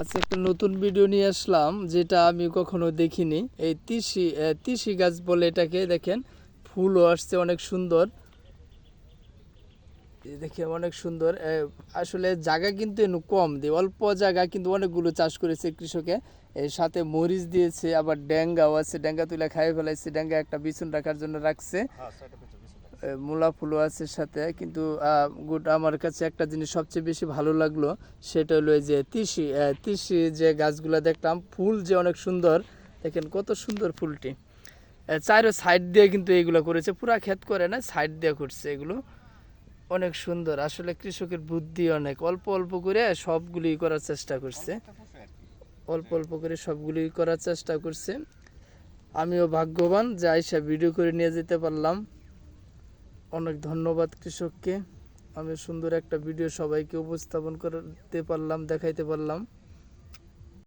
আজকে একটা নতুন ভিডিও নিয়ে আসলাম, যেটা আমি কখনো দেখিনি। এই তিসি গাছ বলে এটাকে। দেখেন ফুলও আসছে অনেক সুন্দর, দেখে অনেক সুন্দর। আসলে জায়গা কিন্তু কম দিয়ে, অল্প জায়গা কিন্তু অনেকগুলো চাষ করেছে কৃষকে। এর সাথে মরিচ দিয়েছে, আবার ড্যাঙ্গাও আছে, ড্যাঙ্গা তুলে খাইয়ে ফেলাইছে। ড্যাঙ্গা একটা বিছুন রাখার জন্য রাখছে। মূলা ফুলও আছে সাথে। কিন্তু আমার কাছে একটা জিনিস সবচেয়ে বেশি ভালো লাগলো, সেটা হলো এই যে তিসি যে গাছগুলো দেখলাম, ফুল যে অনেক সুন্দর। দেখেন কত সুন্দর ফুলটি। চারো সাইড দিয়ে কিন্তু এইগুলো করেছে, পুরা ক্ষেত করে না, সাইড দিয়ে করছে এগুলো। অনেক সুন্দর। আসলে কৃষকের বুদ্ধি অনেক, অল্প অল্প করে সবগুলি করার চেষ্টা করছে। অল্প অল্প করে সবগুলি করার চেষ্টা করছে। আমিও ভাগ্যবান যে আইসা ভিডিও করে নিয়ে যেতে পারলাম। অনেক ধন্যবাদ কৃষককে। আমি সুন্দর একটা ভিডিও সবাইকে উপস্থাপন করতে পারলাম, দেখাইতে পারলাম।